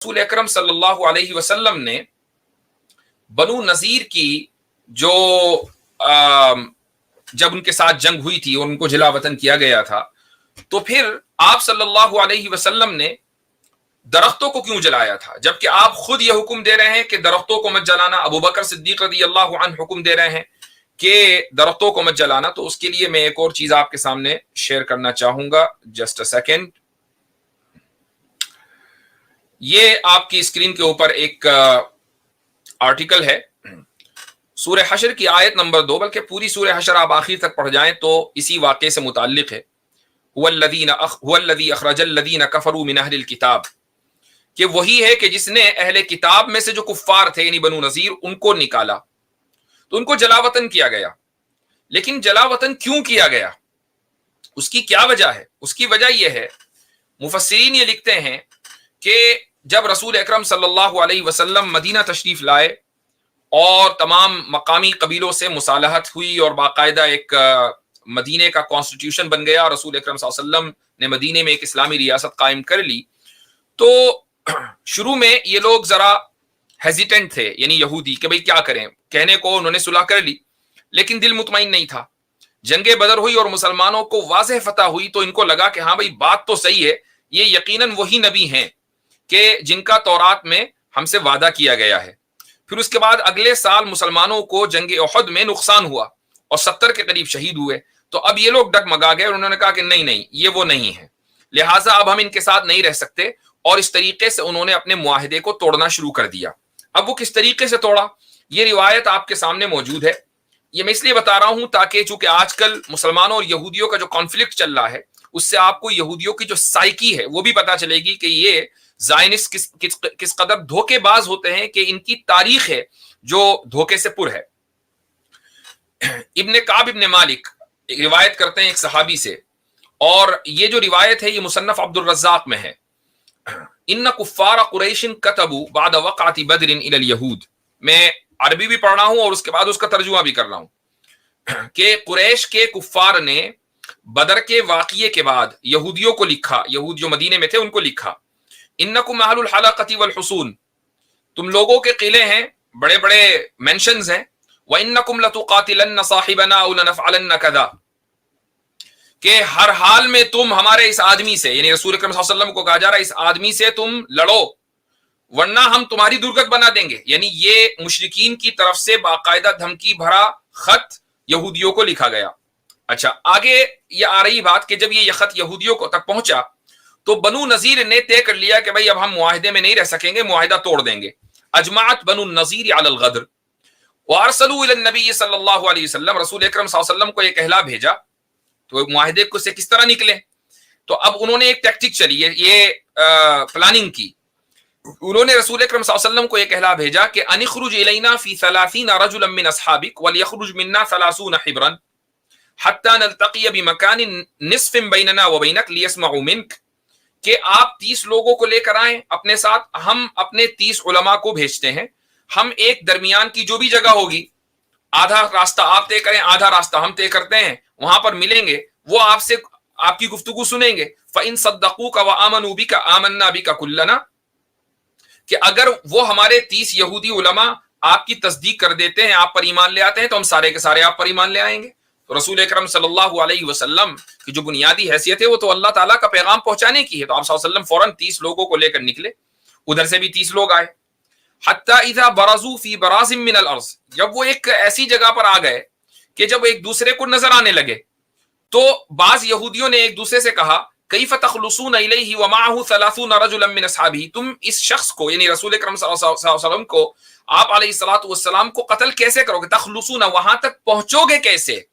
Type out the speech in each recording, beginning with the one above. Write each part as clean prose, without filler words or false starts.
रसूल अकरम सल्लल्लाहु अलैहि वसल्लम ने बनु नज़ीर की जो जब उनके साथ जंग हुई थी और उनको जिला वतन किया गया था, तो फिर आप सल्लल्लाहु अलैहि वसल्लम ने दरख्तों को क्यों जलाया था, जबकि आप खुद ये हुक्म दे रहे हैं कि दरख्तों को मत जलाना। अबू बकर सिद्दीक रज़ी अल्लाहु अन्हु हुक्म दे रहे हैं कि दरख्तों को मत जलाना। तो उसके लिए मैं एक और चीज आपके सामने शेयर करना चाहूंगा। Just a second. ये आपकी स्क्रीन के ऊपर एक आर्टिकल है, सूरह हशर की आयत नंबर 2, बल्कि पूरी सूरह हशर आप आखिर तक पढ़ जाएं तो इसी वाक़े से मुताल्लिक है। हुवल्लज़ी अखरजल्लज़ीना कफरू मिन अहलिल किताब, कि वही है कि जिसने अहले किताब में से जो कुफ्फार थे यानी बनु नज़ीर, उनको निकाला। तो उनको जलावतन किया गया। लेकिन जलावतन क्यों किया गया, उसकी क्या वजह है? उसकी वजह यह है, मुफस्सिरीन ये लिखते हैं कि जब रसूल अकरम सल्लल्लाहु अलैहि वसल्लम मदीना तशरीफ लाए और तमाम मकामी कबीलों से मुसालहत हुई और बाकायदा एक मदीने का कॉन्स्टिट्यूशन बन गया, रसूल अकरम सल्लल्लाहु अलैहि वसल्लम ने मदीने में एक इस्लामी रियासत कायम कर ली, तो शुरू में ये लोग जरा हेजिटेंट थे, यानी यहूदी, कि भाई क्या करें। कहने को उन्होंने सुलह कर ली, लेकिन दिल मुतमईन नहीं था। जंगे बदर हुई और मुसलमानों को वाज़ेह फतह हुई, तो इनको लगा कि हाँ भाई बात तो सही है, ये यकीनन वही नबी हैं कि जिनका तौरात में हमसे वादा किया गया है। फिर उसके बाद अगले साल मुसलमानों को जंगे उहद में नुकसान हुआ और 70 के करीब शहीद हुए। तो अब ये लोग डगमगा गए और उन्होंने कहा कि नहीं नहीं, ये वो नहीं है, लिहाजा अब हम इनके साथ नहीं रह सकते। और इस तरीके से उन्होंने अपने मुआहिदे को तोड़ना शुरू कर दिया। अब वो किस तरीके से तोड़ा, ये रिवायत आपके सामने मौजूद है। ये मैं इसलिए बता रहा हूं ताकि चूंकि आजकल मुसलमानों और यहूदियों का जो कॉन्फ्लिक्ट चल रहा है, उससे आपको यहूदियों की जो साइकी है वो भी पता चलेगी कि ये ज़ायनिस्ट किस कदर धोखेबाज होते हैं, कि इनकी तारीख है जो धोखे से पुर है। इब्ने काब इब्ने मालिक एक रिवायत करते हैं एक सहाबी से, और ये जो रिवायत है ये मुसन्नफ अब्दुल रज़्ज़ाक में है। इन्ना कुफ्फार कुरैशिन कतबू बाद वक़अति बदरिन इलल यहूद। मैं अरबी भी पढ़ रहा हूं और उसके बाद उसका तर्जुमा भी कर रहा हूं कि कुरैश के कुफ्फार ने बदर के वाक़िए के बाद यहूदियों को लिखा, यहूद जो मदीने में थे उनको लिखा, इन्नकुम अहलुल हलक़ति वल हुसून, तुम लोगों के किले हैं, बड़े बड़े मेंशंस हैं। व इन्नकुम लतुक़ातिलन्न साहिबना औ लनफ़अलन्न कज़ा, कि हर हाल में तुम हमारे इस आदमी से, यानी रसूल अकरम सल्लल्लाहु अलैहि वसल्लम को कहा जा रहा है, इस आदमी से तुम लड़ो वरना हम तुम्हारी दुर्गत बना देंगे। यानी ये मुशरिकीन की तरफ से बाकायदा धमकी भरा खत यहूदियों को लिखा गया। अच्छा, आगे ये आ रही बात कि जब ये खत यहूदियों को तक पहुंचा तो बनु नज़ीर ने तय कर लिया कि भाई अब हम मुआहिदे में नहीं रह सकेंगे, मुआहिदा तोड़ देंगे। अजमात बनु नज़ीर अलल गद्र व अरसलू इलन नबी सल्लल्लाहु अलैहि वसल्लम, रसूल अकरम सल्लल्लाहु अलैहि वसल्लम को ये कहला भेजा। तो मुआहिदे को से किस तरह निकले, तो अब उन्होंने एक टैक्टिक चली, ये प्लानिंग की। उन्होंने रसूल अकरम सल्लल्लाहु अलैहि वसल्लम को ये कहला भेजा कि अनिखरुज इलैना फी 30 रजुलन मिन अस्हाबिक वल यखरुज मिन्ना 30 हिब्रन हत्ता नल्तक़ी बिमकानिन निस्फिन बैनना व बैनक लियस्मउ मिनक, कि आप 30 लोगों को लेकर आए अपने साथ, हम अपने 30 उलमा को भेजते हैं, हम एक दरमियान की जो भी जगह होगी, आधा रास्ता आप तय करें, आधा रास्ता हम तय करते हैं, वहां पर मिलेंगे, वो आपसे आपकी गुफ्तगू सुनेंगे। फ़इन सद्दक़ूका व आमनू बिका आमन्ना बिका कुल्लना, कि अगर वो हमारे 30 यहूदी उलमा आपकी तस्दीक कर देते हैं, आप पर ईमान ले आते हैं, तो हम सारे के सारे आप पर ईमान ले आएंगे। तो रसूल अकरम सल्लल्लाहु अलैहि वसल्लम की जो बुनियादी हैसियत है वो तो अल्लाह ताला का पैगाम पहुंचाने की है। तो आप सल्लल्लाहु अलैहि वसल्लम फौरन 30 लोगों को लेकर निकले, उधर से भी 30 लोग आए। हत्ता इज़ा बरज़ू फी बराज़िम मिनल अर्ज़, जब वो एक ऐसी जगह पर आ गए कि जब एक दूसरे को नजर आने लगे, तो बाज यहूदियों ने एक दूसरे से कहा, कैफ़ तख़लुसून इलैहि व मअहु 30 रजुलन मिन अस्हाबिही, तुम इस शख्स को यानी रसूल अकरम सल्लल्लाहु अलैहि वसल्लम को, आप अलैहिस्सलातु वस्सलाम को कत्ल कैसे करोगे? तख़लुसून, वहां तक पहुंचोगे कैसे,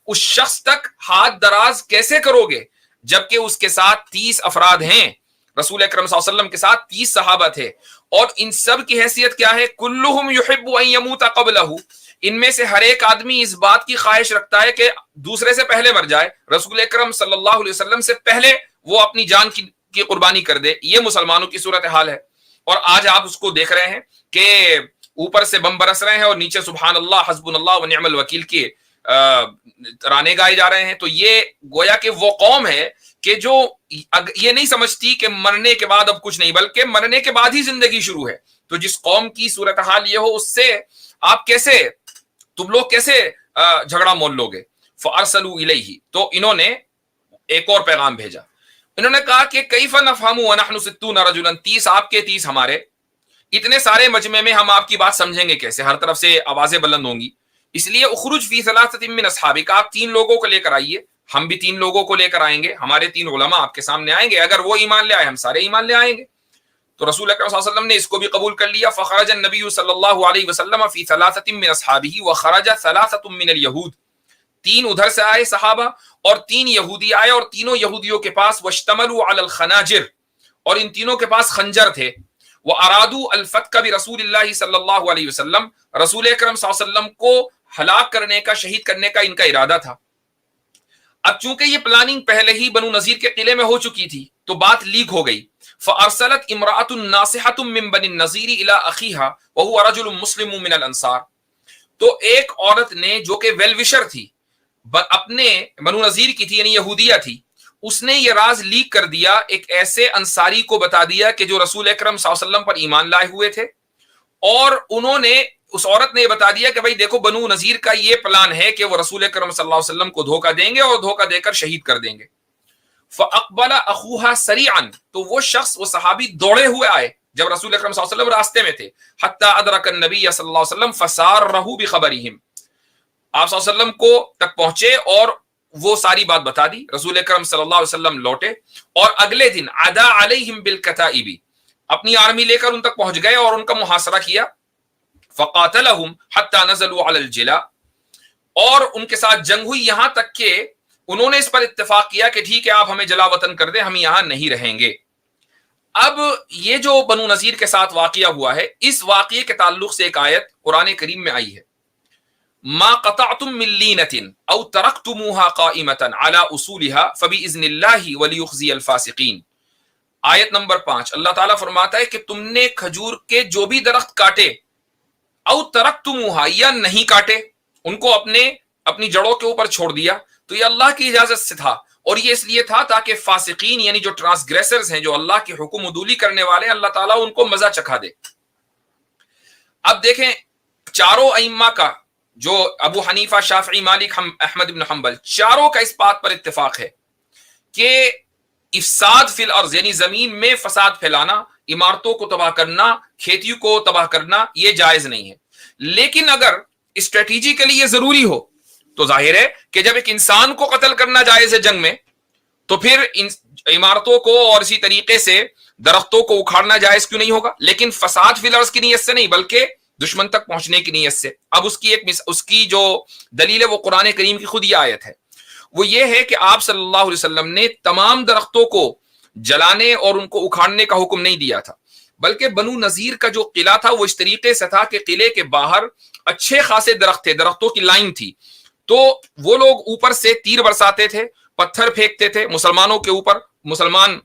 उस शख्स तक हाथ दराज कैसे करोगे, जबकि उसके साथ 30 अफराद हैं। रसूल अकरम सल्लल्लाहु अलैहि वसल्लम के साथ 30 सहाबा थे, और इन सब की हैसियत क्या है? कुल्लुहुम युहिब्बु अन यमूता क़ब्लहु, इनमें से हर एक आदमी इस बात की ख्वाहिश रखता है कि दूसरे से पहले मर जाए, रसूल अकरम सल्लल्लाहु अलैहि वसल्लम से पहले वो अपनी जान की कुर्बानी कर दे। ये मुसलमानों की सूरत हाल है। और आज आप उसको देख रहे हैं कि ऊपर से बम बरस रहे हैं और नीचे सुभान अल्लाह हस्बुनल्लाह व निअमल वकील के तराने गाए जा रहे हैं। तो ये गोया कि वो कौम है کہ جو یہ نہیں سمجھتی کہ مرنے کے بعد اب کچھ نہیں، بلکہ مرنے کے بعد ہی زندگی شروع ہے. تو جس قوم کی صورتحال یہ ہو، اس سے آپ کیسے، تم لوگ کیسے جھگڑا مول لوگے؟ فارسلوا الیہ، تو انہوں نے ایک اور پیغام بھیجا. انہوں نے کہا کہ کیف نفہم ونحن 60 رجلا، 30 آپ کے 30 ہمارے، اتنے سارے مجمع میں ہم آپ کی بات سمجھیں گے کیسے؟ ہر طرف سے آوازیں بلند ہوں گی. اس لیے اخرج فی ثلاثۃ من اصحابک، آپ 3 لوگوں کو لے کر آئیے، ہم بھی 3 لوگوں کو لے کر آئیں گے، ہمارے 3 علماء آپ کے سامنے آئیں گے، اگر وہ ایمان لے آئے ہم سارے ایمان لے آئیں گے. تو رسول اکرم صلی اللہ علیہ وسلم نے اس کو بھی قبول کر لیا. فخرج النبی صلی اللہ علیہ وسلم فی ثلاثۃ من اصحابہ وخرج ثلاثۃ من الیہود، 3 ادھر سے آئے صحابہ اور 3 یہودی آئے، اور تینوں یہودیوں کے پاس واشتملوا علی الخناجر، اور ان تینوں کے پاس خنجر تھے. وارادوا الفتک برسول اللہ صلی اللہ علیہ وسلم، رسول اکرم صلی اللہ علیہ وسلم کو ہلاک کرنے کا، شہید کرنے کا ان کا ارادہ تھا. اب چونکہ یہ پلاننگ پہلے ہی بنو نذیر کے قلعے میں ہو چکی تھی تو بات لیک ہو گئی. فارسلت امرأة ناصحة من بني النذیر الى اخیها وهو رجل مسلم من الانصار، تو ایک عورت نے جو کہ ویل وشر تھی، اپنے بنو نذیر کی تھی، یعنی یہودیہ تھی، اس نے یہ راز لیک کر دیا، ایک ایسے انصاری کو بتا دیا کہ جو رسول اکرم صلی اللہ علیہ وسلم پر ایمان لائے ہوئے تھے، اور انہوں نے، اس عورت نے یہ بتا دیا کہ بھائی دیکھو بنو نذیر کا یہ پلان ہے کہ وہ رسول اکرم صلی اللہ علیہ وسلم کو دھوکہ دیں گے اور دھوکہ دے کر شہید کر دیں گے. فاقبل اخوها سریعا، تو وہ شخص، وہ صحابی دوڑے ہوئے آئے جب رسول اکرم صلی اللہ علیہ وسلم راستے میں تھے. حتی ادرک النبی صلی اللہ علیہ وسلم فسارہ بخبرہم، آپ صلی اللہ علیہ وسلم کو تک پہنچے اور وہ ساری بات بتا دی. رسول اکرم صلی اللہ علیہ وسلم لوٹے اور اگلے دن عدا علیہم بالکتائب، اپنی آرمی لے کر ان تک پہنچ گئے اور ان کا محاصرہ کیا. فقاتلہم حتی نزلوا علی الجلا، اور ان کے ساتھ جنگ ہوئی یہاں تک کہ انہوں نے اس پر اتفاق کیا کہ ٹھیک ہے آپ ہمیں جلا وطن کر دیں، ہم یہاں نہیں رہیں گے. اب یہ جو بنو نذیر کے ساتھ واقعہ ہوا ہے، اس واقعے کے تعلق سے ایک آیت قرآن کریم میں آئی ہے، ما قطعتم من لینۃ او ترکتموها قائمۃ علی اصولها فباذن اللہ ولیخزی الفاسقین. آیت نمبر 5، اللہ تعالیٰ فرماتا ہے کہ تم نے کھجور کے جو بھی درخت کاٹے، او ترکتموها، یا نہیں کاٹے، ان کو اپنی جڑوں کے اوپر چھوڑ دیا، تو یہ اللہ کی اجازت سے تھا، اور یہ اس لیے تھا تاکہ فاسقین یعنی جو ٹرانسگریسرز ہیں، جو اللہ کی حکم عدولی کرنے والے، اللہ تعالیٰ ان کو مزہ چکھا دے. اب دیکھیں چاروں ائمہ کا، جو ابو حنیفہ، شافعی، مالک، احمد بن حنبل، چاروں کا اس بات پر اتفاق ہے کہ افساد فی الارض یعنی زمین میں فساد پھیلانا، عمارتوں کو تباہ کرنا، کھیتیوں کو تباہ کرنا، یہ جائز نہیں ہے. لیکن اگر اسٹریٹجیکلی یہ ضروری ہو تو ظاہر ہے کہ جب ایک انسان کو قتل کرنا جائز ہے جنگ میں، تو پھر عمارتوں کو اور اسی طریقے سے درختوں کو اکھاڑنا جائز کیوں نہیں ہوگا؟ لیکن فساد فی الارض کی نیت سے نہیں، بلکہ دشمن تک پہنچنے کی نیت سے. اب اس کی جو دلیل ہے وہ قرآن کریم کی خود یہ آیت ہے، وہ یہ ہے کہ آپ صلی اللہ علیہ وسلم نے تمام درختوں کو جلانے اور ان کو اکھاڑنے کا حکم نہیں دیا تھا، بلکہ بنو نذیر کا جو قلعہ تھا وہ اس طریقے سے تھا کہ قلعے کے باہر اچھے خاصے درخت تھے، درختوں کی لائن تھی، تو وہ لوگ اوپر سے تیر برساتے تھے، پتھر پھینکتے تھے مسلمانوں کے اوپر، مسلمان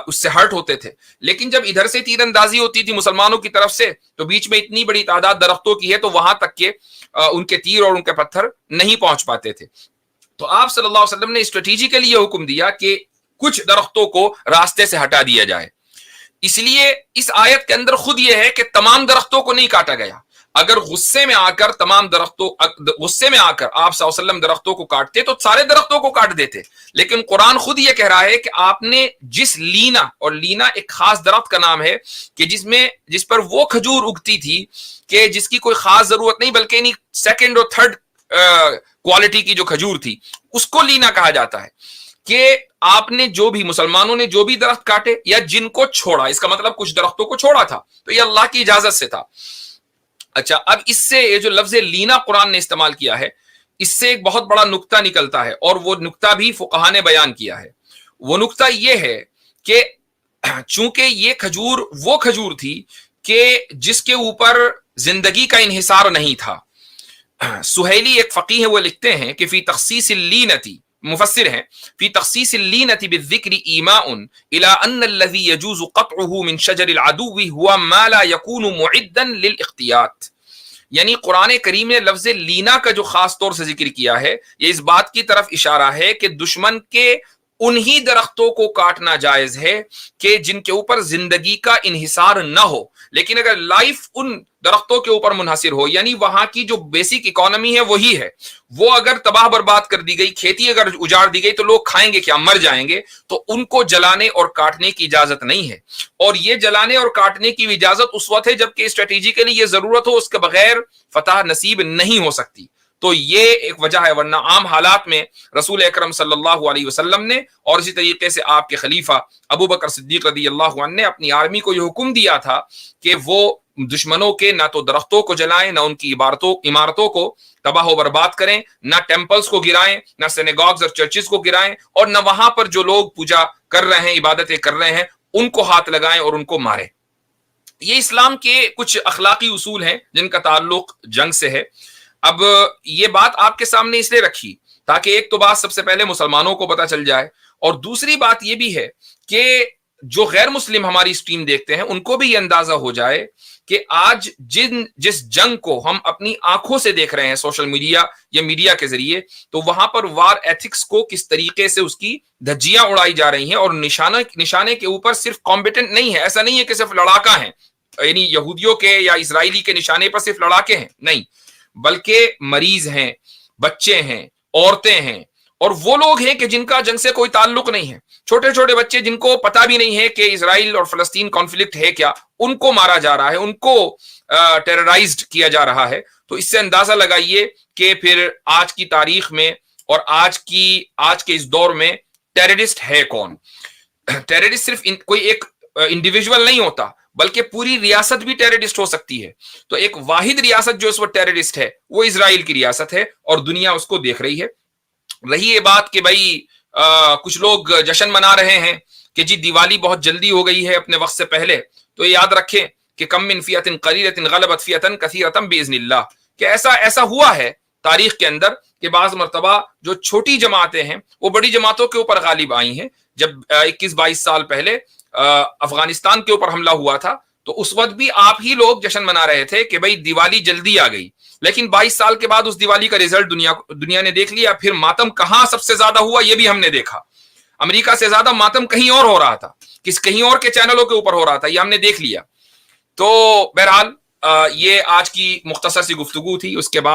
اس سے ہرٹ ہوتے تھے. لیکن جب ادھر سے تیر اندازی ہوتی تھی مسلمانوں کی طرف سے، تو بیچ میں اتنی بڑی تعداد درختوں کی ہے تو وہاں تک کہ ان کے تیر اور ان کے پتھر نہیں پہنچ پاتے تھے. تو آپ صلی اللہ علیہ وسلم نے اسٹریٹجیکلی یہ حکم دیا کہ کچھ درختوں کو راستے سے ہٹا دیا جائے. اس لیے اس آیت کے اندر خود یہ ہے کہ تمام درختوں کو نہیں کاٹا گیا. اگر غصے میں آ کر آپ صلی اللہ علیہ وسلم درختوں کو کاٹتے تو سارے درختوں کو کاٹ دیتے. لیکن قرآن خود یہ کہہ رہا ہے کہ آپ نے جس لینا، اور لینا ایک خاص درخت کا نام ہے کہ جس پر وہ کھجور اگتی تھی کہ جس کی کوئی خاص ضرورت نہیں، بلکہ سیکنڈ اور تھرڈ کوالٹی کی جو کھجور تھی اس کو لینا کہا جاتا ہے. کہ آپ نے جو بھی، مسلمانوں نے جو بھی درخت کاٹے یا جن کو چھوڑا، اس کا مطلب کچھ درختوں کو چھوڑا تھا تو یہ اللہ کی اجازت سے تھا. اچھا، اب اس سے یہ جو لفظ لینا قرآن نے استعمال کیا ہے، اس سے ایک بہت بڑا نکتہ نکلتا ہے، اور وہ نکتہ بھی فقہا نے بیان کیا ہے. وہ نکتہ یہ ہے کہ چونکہ یہ کھجور وہ کھجور تھی کہ جس کے اوپر زندگی کا انحصار نہیں تھا. سہیلی ایک فقیہ ہے، وہ لکھتے ہیں کہ فی تخصیص اللینتی، مفسر ہیں، فی تخصیص اللینتی بالذکر ایماء الی ان الذی یجوز قطعه من شجر العدو هو ما لا يكون معدا للاقتیات. یعنی قرآن کریم نے لفظ لینا کا جو خاص طور سے ذکر کیا ہے، یہ اس بات کی طرف اشارہ ہے کہ دشمن کے उन्हीं दरख्तों को काटना जायज है कि जिनके ऊपर जिंदगी का इन्हिसार न हो। लेकिन अगर लाइफ उन दरख्तों के ऊपर मुनहसिर हो, यानी वहां की जो बेसिक इकोनॉमी है वही है, वो अगर तबाह बर्बाद कर दी गई, खेती अगर उजाड़ दी गई, तो लोग खाएंगे क्या, मर जाएंगे, तो उनको जलाने और काटने की इजाजत नहीं है। और ये जलाने और काटने की इजाजत उस वक्त है जबकि स्ट्रेटेजिकली ये जरूरत हो, उसके बगैर फतह नसीब नहीं हो सकती। तो ये एक वजह है, वरना आम हालात में रसूल अकरम सल्लल्लाहु अलैहि वसल्लम ने और इसी तरीके से आपके खलीफा अबू बकर सिद्दीक रज़ियल्लाहु अन्हु ने अपनी आर्मी को यह हुक्म दिया था कि वो दुश्मनों के ना तो दरख्तों को जलाएं, ना उनकी इमारतों को तबाह बर्बाद करें, ना टेम्पल्स को गिराएं, ना सिनेगॉग्स और चर्चेस को गिराएं, और न वहां पर जो लोग पूजा कर रहे हैं, इबादतें कर रहे हैं, उनको हाथ लगाएं और उनको मारें। ये इस्लाम के कुछ अखलाकी उसूल हैं जिनका ताल्लुक जंग से है। अब ये बात आपके सामने इसलिए रखी ताकि एक तो बात सबसे पहले मुसलमानों को पता चल जाए, और दूसरी बात ये भी है कि जो गैर मुस्लिम हमारी स्ट्रीम देखते हैं उनको भी ये अंदाजा हो जाए कि आज जिस जंग को हम अपनी आंखों से देख रहे हैं सोशल मीडिया या मीडिया के जरिए, तो वहां पर वार एथिक्स को किस तरीके से उसकी धज्जियां उड़ाई जा रही हैं, और निशाने के ऊपर सिर्फ कॉम्बिटेंट नहीं है, ऐसा नहीं है कि सिर्फ लड़ाका है, यानी यहूदियों के या इसराइली के निशाने पर सिर्फ लड़ाके हैं, नहीं, बल्कि मरीज हैं, बच्चे हैं, औरतें हैं, और वो लोग हैं कि जिनका जंग से कोई ताल्लुक नहीं है। छोटे छोटे बच्चे जिनको पता भी नहीं है कि इजराइल और फलस्तीन कॉन्फ्लिक्ट है क्या, उनको मारा जा रहा है, उनको टेरराइज्ड किया जा रहा है। तो इससे अंदाजा लगाइए कि फिर आज की तारीख में और आज के इस दौर में टेररिस्ट है कौन। टेररिस्ट सिर्फ कोई एक इंडिविजुअल नहीं होता, बल्कि पूरी रियासत भी टेररिस्ट हो सकती है। तो एक वाहिद रियासत जो इस वक्त टेररिस्ट है वो इजराइल की रियासत है, और दुनिया उसको देख रही है। रही ये बात कि भाई कुछ लोग जश्न मना रहे हैं कि जी दिवाली बहुत जल्दी हो गई है अपने वक्त से पहले, तो ये याद रखें कि कम मिन फियतिन कलीलतिन गलबत फियतन कसीरतन बिइज़्निल्लाह, कि ऐसा हुआ है तारीख के अंदर कि बाज मर्तबा जो छोटी जमातें हैं वो बड़ी जमातों के ऊपर गालिब आई हैं। जब 21-22 साल पहले अफगानिस्तान के ऊपर हमला हुआ था, तो उस वक्त भी आप ही लोग जश्न मना रहे थे कि भाई दिवाली जल्दी आ गई, लेकिन 22 साल के बाद उस दिवाली का रिजल्ट दुनिया ने देख लिया। फिर मातम कहां सबसे ज्यादा हुआ ये भी हमने देखा। अमेरिका से ज्यादा मातम कहीं और हो रहा था, कहीं और के चैनलों के ऊपर हो रहा था, ये हमने देख लिया। तो बहरहाल ये आज की मुख्तसर सी गुफ्तगू थी। उसके बाद